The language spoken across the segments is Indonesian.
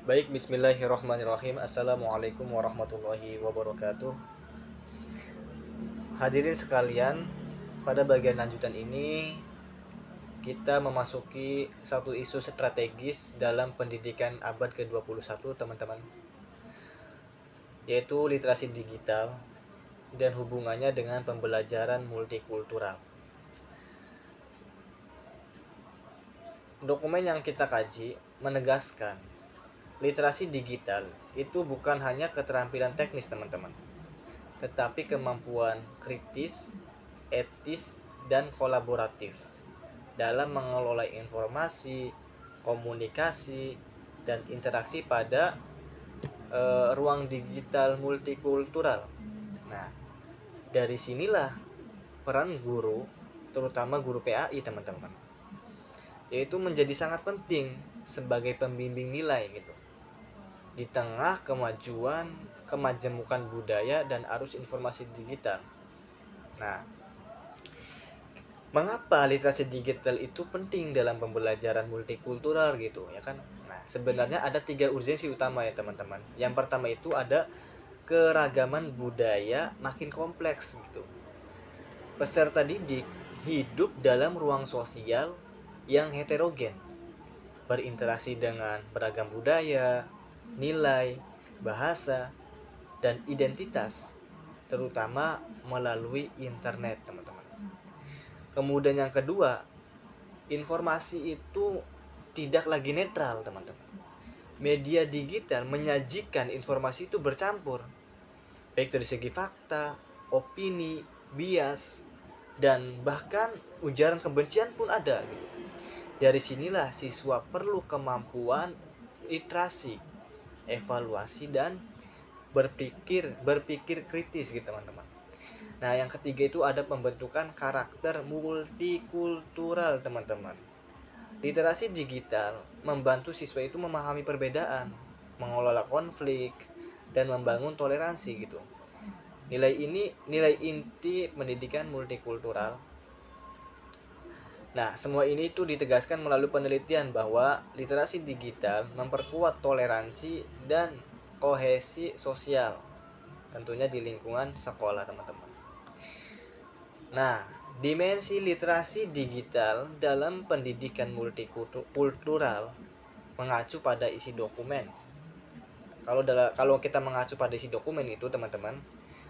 Baik, bismillahirrahmanirrahim. Assalamualaikum warahmatullahi wabarakatuh. Hadirin sekalian, pada bagian lanjutan ini kita memasuki satu isu strategis dalam pendidikan abad ke-21, teman-teman, yaitu literasi digital dan hubungannya dengan pembelajaran multikultural. Dokumen yang kita kaji menegaskan literasi digital itu bukan hanya keterampilan teknis, teman-teman, tetapi kemampuan kritis, etis, dan kolaboratif dalam mengelola informasi, komunikasi, dan interaksi pada ruang digital multikultural. Nah, dari sinilah peran guru, terutama guru PAI, teman-teman, yaitu menjadi sangat penting sebagai pembimbing nilai gitu. Di tengah kemajemukan budaya dan arus informasi digital. Nah, mengapa literasi digital itu penting dalam pembelajaran multikultural gitu ya kan? Nah, sebenarnya ada 3 urgensi utama ya teman-teman. Yang pertama itu ada keragaman budaya makin kompleks gitu. Peserta didik hidup dalam ruang sosial yang heterogen, berinteraksi dengan beragam budaya, nilai, bahasa, dan identitas, terutama melalui internet, teman-teman. Kemudian yang kedua, informasi itu tidak lagi netral, teman-teman. Media digital menyajikan informasi itu bercampur, baik dari segi fakta, opini, bias, dan bahkan ujaran kebencian pun ada gitu. Dari sinilah siswa perlu kemampuan literasi, evaluasi, dan berpikir kritis gitu, teman-teman. Nah, yang ketiga itu ada pembentukan karakter multikultural, teman-teman. Literasi digital membantu siswa itu memahami perbedaan, mengelola konflik, dan membangun toleransi gitu. Nilai inti pendidikan multikultural. Nah, semua ini itu ditegaskan melalui penelitian bahwa literasi digital memperkuat toleransi dan kohesi sosial, tentunya di lingkungan sekolah, teman-teman. Nah, dimensi literasi digital dalam pendidikan multikultural mengacu pada isi dokumen. Kalau kita mengacu pada isi dokumen itu, teman-teman,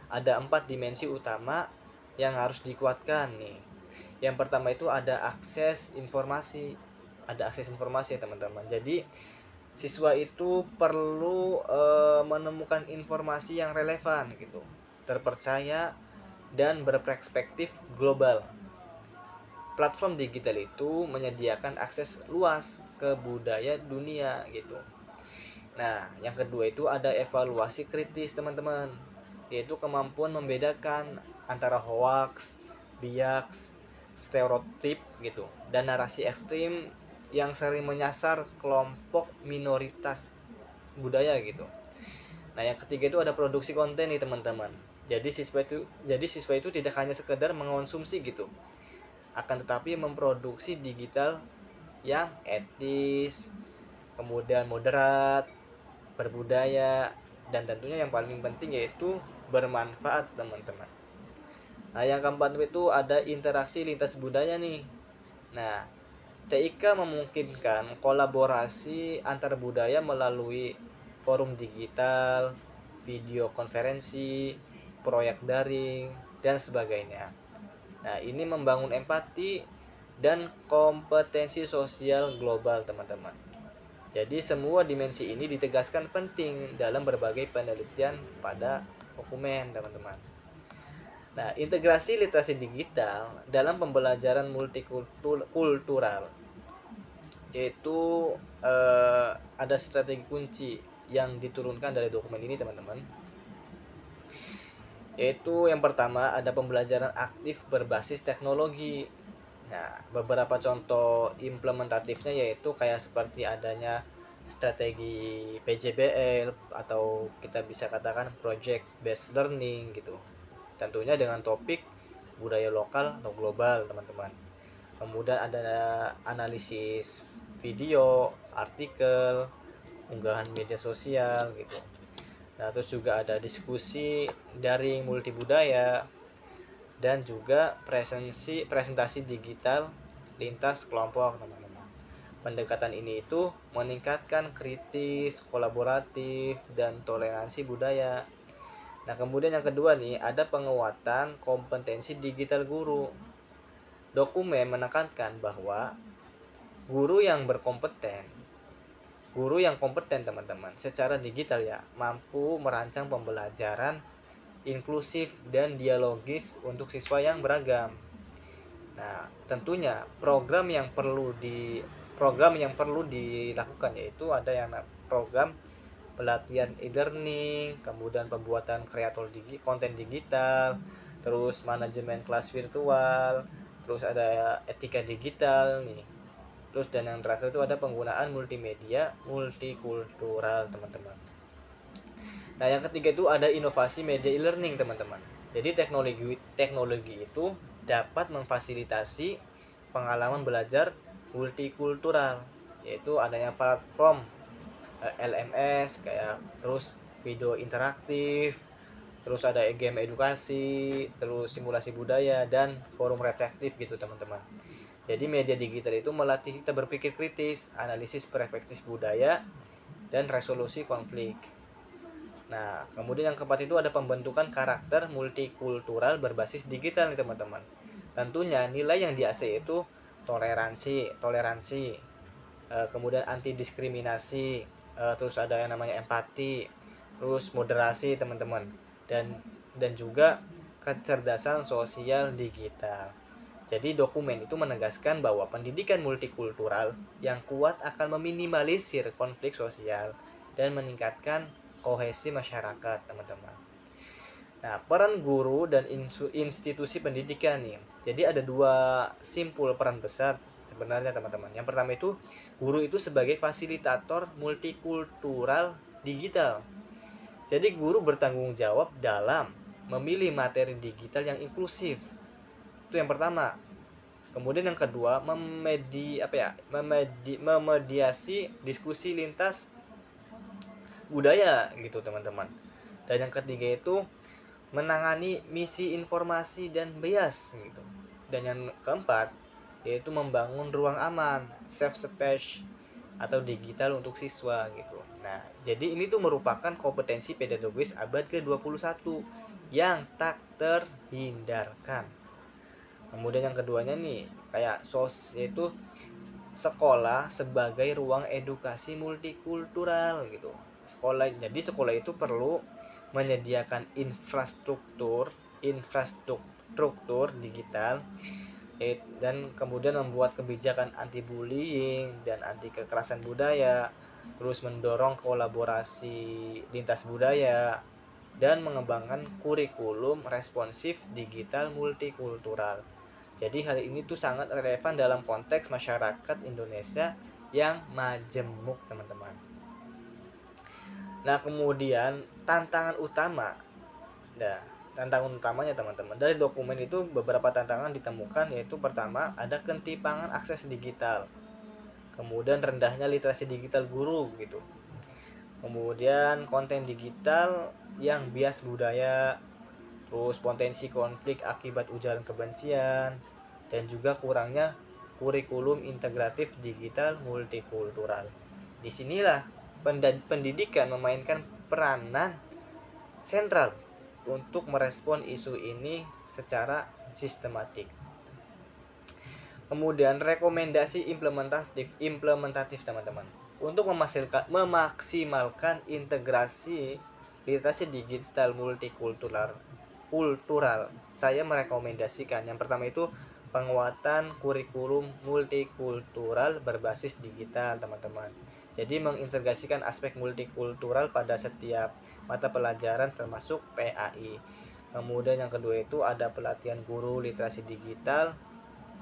ada 4 dimensi utama yang harus dikuatkan nih. Yang pertama itu ada akses informasi. Ada akses informasi ya, teman-teman. Jadi siswa itu perlu menemukan informasi yang relevan gitu, terpercaya, dan berperspektif global. Platform digital itu menyediakan akses luas ke budaya dunia gitu. Nah, yang kedua itu ada evaluasi kritis, teman-teman, yaitu kemampuan membedakan antara hoax, bias, stereotip gitu, dan narasi ekstrim yang sering menyasar kelompok minoritas budaya gitu. Nah, yang ketiga itu ada produksi konten nih, teman-teman. Jadi siswa itu tidak hanya sekedar mengonsumsi gitu, akan tetapi memproduksi digital yang etis, kemudian moderat, berbudaya, dan tentunya yang paling penting yaitu bermanfaat, teman-teman. Nah, yang keempat itu ada interaksi lintas budaya nih. Nah, TIK memungkinkan kolaborasi antar budaya melalui forum digital, video konferensi, proyek daring, dan sebagainya. Nah, ini membangun empati dan kompetensi sosial global, teman-teman. Jadi semua dimensi ini ditegaskan penting dalam berbagai penelitian pada dokumen, teman-teman. Nah, integrasi literasi digital dalam pembelajaran multikultural yaitu ada strategi kunci yang diturunkan dari dokumen ini, teman-teman. Yaitu yang pertama ada pembelajaran aktif berbasis teknologi. Nah, beberapa contoh implementatifnya yaitu kayak seperti adanya strategi PJBL atau kita bisa katakan project based learning gitu. Tentunya dengan topik budaya lokal atau global, teman-teman. Kemudian ada analisis video, artikel, unggahan media sosial gitu. Nah, terus juga ada diskusi daring multibudaya dan juga presentasi digital lintas kelompok, teman-teman. Pendekatan ini itu meningkatkan kritis, kolaboratif, dan toleransi budaya. Nah, kemudian yang kedua nih, ada penguatan kompetensi digital guru. Dokumen menekankan bahwa guru yang berkompeten, guru yang kompeten teman-teman, secara digital ya, mampu merancang pembelajaran inklusif dan dialogis untuk siswa yang beragam. Nah, tentunya program yang perlu dilakukan yaitu ada yang program pelatihan e-learning, kemudian pembuatan kreator konten digital, terus manajemen kelas virtual, terus ada etika digital nih. Terus dan yang terakhir itu ada penggunaan multimedia multikultural, teman-teman. Nah, yang ketiga itu ada inovasi media e-learning, teman-teman. Jadi teknologi itu dapat memfasilitasi pengalaman belajar multikultural, yaitu adanya platform LMS kayak terus video interaktif, terus ada game edukasi, terus simulasi budaya dan forum reflektif gitu, teman-teman. Jadi media digital itu melatih kita berpikir kritis, analisis perspektif budaya, dan resolusi konflik. Nah, kemudian yang keempat itu ada pembentukan karakter multikultural berbasis digital nih, teman-teman. Tentunya nilai yang di AC itu toleransi, kemudian anti diskriminasi, terus ada yang namanya empati, terus moderasi, teman-teman, dan juga kecerdasan sosial digital. Jadi dokumen itu menegaskan bahwa pendidikan multikultural yang kuat akan meminimalisir konflik sosial dan meningkatkan kohesi masyarakat, teman-teman. Nah, peran guru dan institusi pendidikan nih. Jadi ada dua simpul peran besar sebenarnya, teman-teman. Yang pertama itu guru itu sebagai fasilitator multikultural digital. Jadi guru bertanggung jawab dalam memilih materi digital yang inklusif. Itu yang pertama. Kemudian yang kedua, memediasi diskusi lintas budaya gitu, teman-teman. Dan yang ketiga itu menangani misi informasi dan bias gitu. Dan yang keempat yaitu membangun ruang aman, safe space atau digital untuk siswa gitu. Nah, jadi ini tuh merupakan kompetensi pedagogis abad ke-21 yang tak terhindarkan. Kemudian yang keduanya nih, kayak yaitu sekolah sebagai ruang edukasi multikultural gitu. Sekolah itu perlu menyediakan infrastruktur digital, dan kemudian membuat kebijakan anti bullying dan anti kekerasan budaya, terus mendorong kolaborasi lintas budaya dan mengembangkan kurikulum responsif digital multikultural. Jadi hal ini tuh sangat relevan dalam konteks masyarakat Indonesia yang majemuk, teman-teman. Nah, kemudian tantangan utamanya, teman-teman, dari dokumen itu beberapa tantangan ditemukan, yaitu pertama ada ketimpangan akses digital, kemudian rendahnya literasi digital guru gitu, kemudian konten digital yang bias budaya, terus potensi konflik akibat ujaran kebencian, dan juga kurangnya kurikulum integratif digital multikultural. Disinilah pendidikan memainkan peranan sentral untuk merespon isu ini secara sistematik. Kemudian rekomendasi implementatif, teman-teman. Untuk memaksimalkan integrasi literasi digital multikultural, saya merekomendasikan yang pertama itu penguatan kurikulum multikultural berbasis digital, teman-teman. Jadi mengintegrasikan aspek multikultural pada setiap mata pelajaran termasuk PAI. Kemudian yang kedua itu ada pelatihan guru literasi digital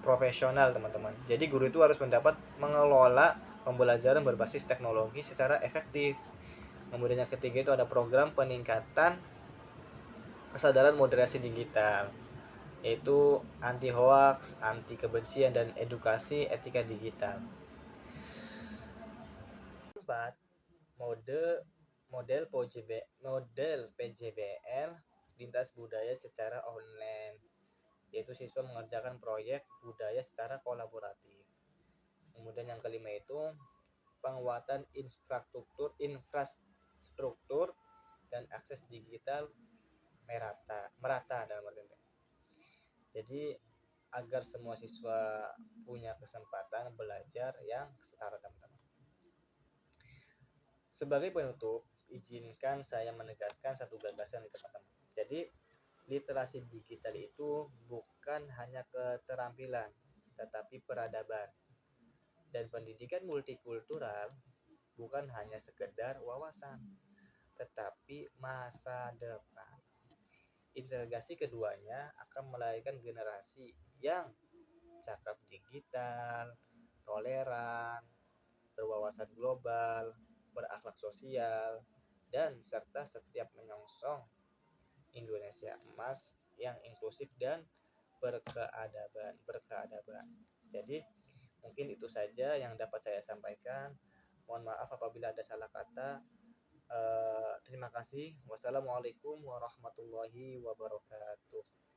profesional, teman-teman. Jadi guru itu harus mendapat mengelola pembelajaran berbasis teknologi secara efektif. Kemudian yang ketiga itu ada program peningkatan kesadaran moderasi digital, yaitu anti hoax, anti kebencian, dan edukasi etika digital. 4. mode model PJBL lintas budaya secara online, yaitu siswa mengerjakan proyek budaya secara kolaboratif. Kemudian yang kelima itu penguatan infrastruktur dan akses digital merata dalam arti. Jadi agar semua siswa punya kesempatan belajar yang setara, teman-teman. Sebagai penutup, izinkan saya menegaskan satu gagasan nih, teman-teman. Jadi literasi digital itu bukan hanya keterampilan, tetapi peradaban. Dan pendidikan multikultural bukan hanya sekedar wawasan, tetapi masa depan. Integrasi keduanya akan melahirkan generasi yang cakap digital, toleran, berwawasan global, berakhlak sosial, dan serta setiap menyongsong Indonesia emas yang inklusif dan berkeadaban. Jadi mungkin itu saja yang dapat saya sampaikan. Mohon maaf apabila ada salah kata. Terima kasih. Wassalamualaikum warahmatullahi wabarakatuh.